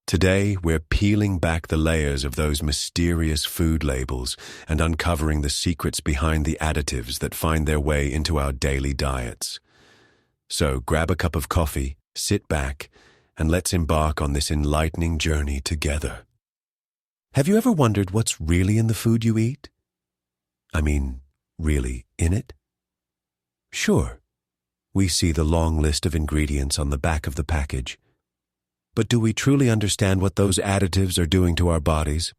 Today, we're peeling back the layers of those mysterious food labels and uncovering the secrets behind the additives that find their way into our daily diets. So grab a cup of coffee, sit back, and let's embark on this enlightening journey together. Have you ever wondered what's really in the food you eat? I mean, really in it? Sure, we see the long list of ingredients on the back of the package. But do we truly understand what those additives are doing to our bodies?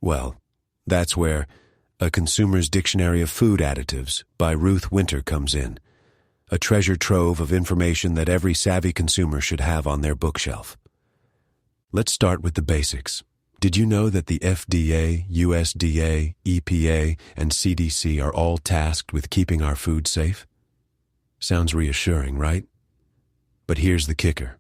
Well, that's where A Consumer's Dictionary of Food Additives by Ruth Winter comes in, a treasure trove of information that every savvy consumer should have on their bookshelf. Let's start with the basics. Did you know that the FDA, USDA, EPA, and CDC are all tasked with keeping our food safe? Sounds reassuring, right? But here's the kicker.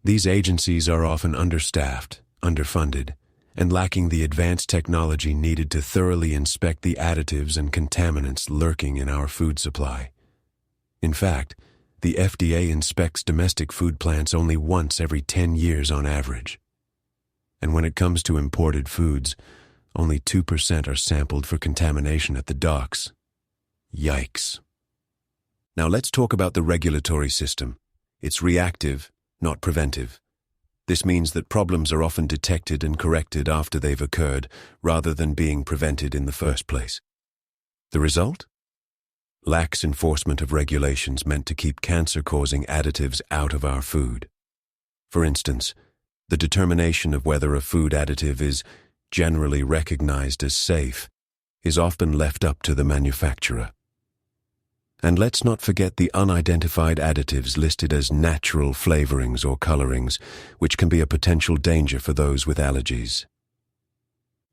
These agencies are often understaffed, underfunded, and lacking the advanced technology needed to thoroughly inspect the additives and contaminants lurking in our food supply. In fact, the FDA inspects domestic food plants only once every 10 years on average. And when it comes to imported foods, only 2% are sampled for contamination at the docks. Yikes. Now let's talk about the regulatory system. It's reactive, not preventive. This means that problems are often detected and corrected after they've occurred, rather than being prevented in the first place. The result? Lax enforcement of regulations meant to keep cancer-causing additives out of our food. For instance, the determination of whether a food additive is generally recognized as safe is often left up to the manufacturer. And let's not forget the unidentified additives listed as natural flavorings or colorings, which can be a potential danger for those with allergies.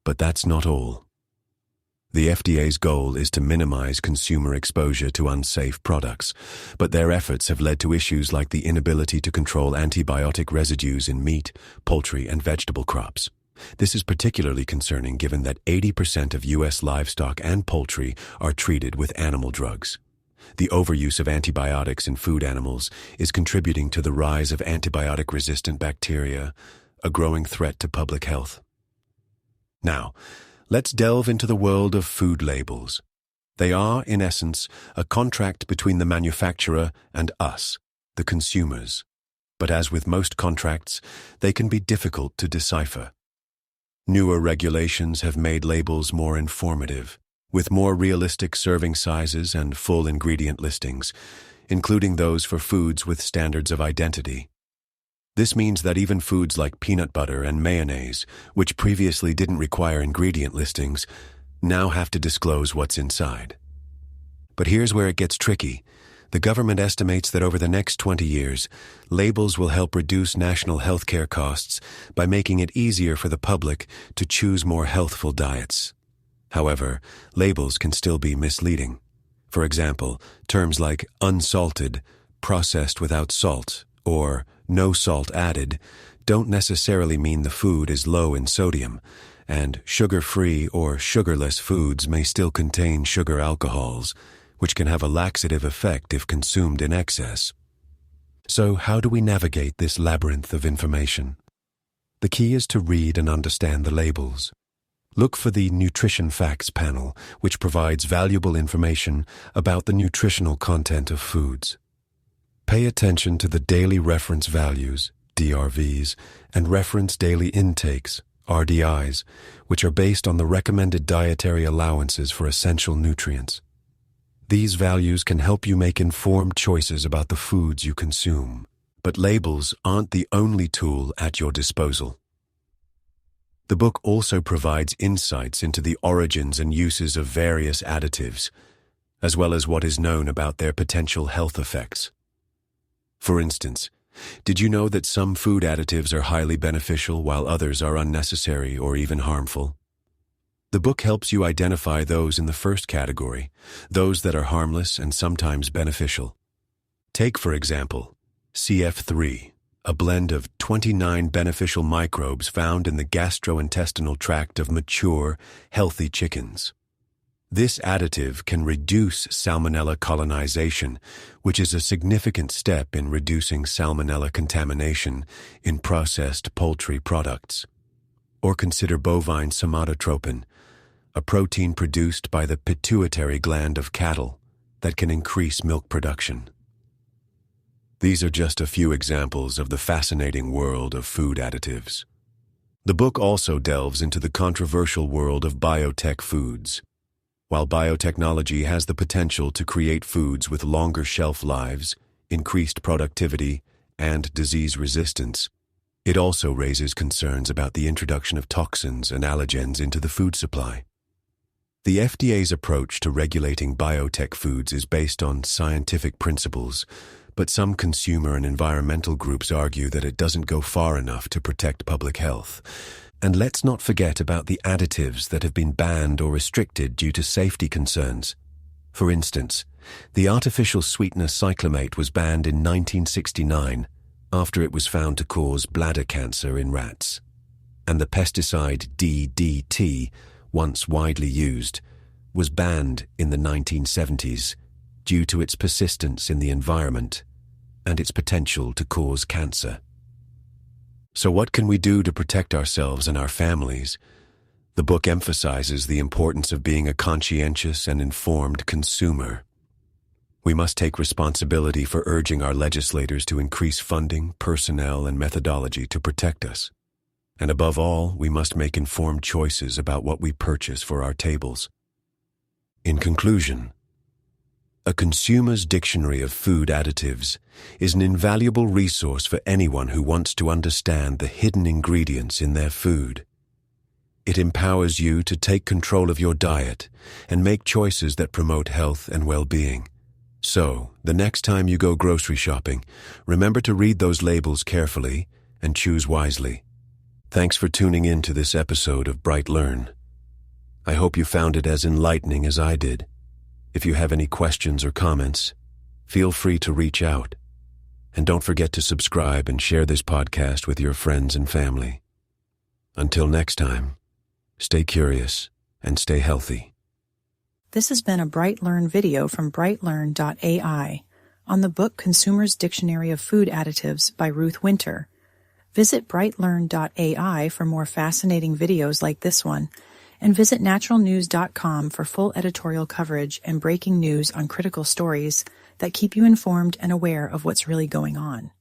But that's not all. The FDA's goal is to minimize consumer exposure to unsafe products, but their efforts have led to issues like the inability to control antibiotic residues in meat, poultry, and vegetable crops. This is particularly concerning given that 80% of U.S. livestock and poultry are treated with animal drugs. The overuse of antibiotics in food animals is contributing to the rise of antibiotic-resistant bacteria, a growing threat to public health. Now, let's delve into the world of food labels. They are, in essence, a contract between the manufacturer and us, the consumers. But as with most contracts, they can be difficult to decipher. Newer regulations have made labels more informative, with more realistic serving sizes and full ingredient listings, including those for foods with standards of identity. This means that even foods like peanut butter and mayonnaise, which previously didn't require ingredient listings, now have to disclose what's inside. But here's where it gets tricky. The government estimates that over the next 20 years, labels will help reduce national healthcare costs by making it easier for the public to choose more healthful diets. However, labels can still be misleading. For example, terms like unsalted, processed without salt, or no salt added don't necessarily mean the food is low in sodium, and sugar-free or sugarless foods may still contain sugar alcohols, which can have a laxative effect if consumed in excess. So how do we navigate this labyrinth of information? The key is to read and understand the labels. Look for the Nutrition Facts panel, which provides valuable information about the nutritional content of foods. Pay attention to the Daily Reference Values, DRVs, and Reference Daily Intakes, RDIs, which are based on the recommended dietary allowances for essential nutrients. These values can help you make informed choices about the foods you consume. But labels aren't the only tool at your disposal. The book also provides insights into the origins and uses of various additives, as well as what is known about their potential health effects. For instance, did you know that some food additives are highly beneficial while others are unnecessary or even harmful? The book helps you identify those in the first category, those that are harmless and sometimes beneficial. Take, for example, CF3, a blend of 29 beneficial microbes found in the gastrointestinal tract of mature, healthy chickens. This additive can reduce salmonella colonization, which is a significant step in reducing salmonella contamination in processed poultry products. Or consider bovine somatotropin, a protein produced by the pituitary gland of cattle that can increase milk production. These are just a few examples of the fascinating world of food additives. The book also delves into the controversial world of biotech foods. While biotechnology has the potential to create foods with longer shelf lives, increased productivity, and disease resistance, it also raises concerns about the introduction of toxins and allergens into the food supply. The FDA's approach to regulating biotech foods is based on scientific principles, but some consumer and environmental groups argue that it doesn't go far enough to protect public health. And let's not forget about the additives that have been banned or restricted due to safety concerns. For instance, the artificial sweetener cyclamate was banned in 1969 after it was found to cause bladder cancer in rats. And the pesticide DDT, once widely used, was banned in the 1970s due to its persistence in the environment and its potential to cause cancer. So what can we do to protect ourselves and our families? The book emphasizes the importance of being a conscientious and informed consumer. We must take responsibility for urging our legislators to increase funding, personnel, and methodology to protect us. And above all, we must make informed choices about what we purchase for our tables. In conclusion, a consumer's dictionary of food additives is an invaluable resource for anyone who wants to understand the hidden ingredients in their food. It empowers you to take control of your diet and make choices that promote health and well-being. So, the next time you go grocery shopping, remember to read those labels carefully and choose wisely. Thanks for tuning in to this episode of BrightLearn. I hope you found it as enlightening as I did. If you have any questions or comments, feel free to reach out. And don't forget to subscribe and share this podcast with your friends and family. Until next time, stay curious and stay healthy. This has been a BrightLearn video from BrightLearn.ai on the book Consumer's Dictionary of Food Additives by Ruth Winter. Visit BrightLearn.ai for more fascinating videos like this one, and visit naturalnews.com for full editorial coverage and breaking news on critical stories that keep you informed and aware of what's really going on.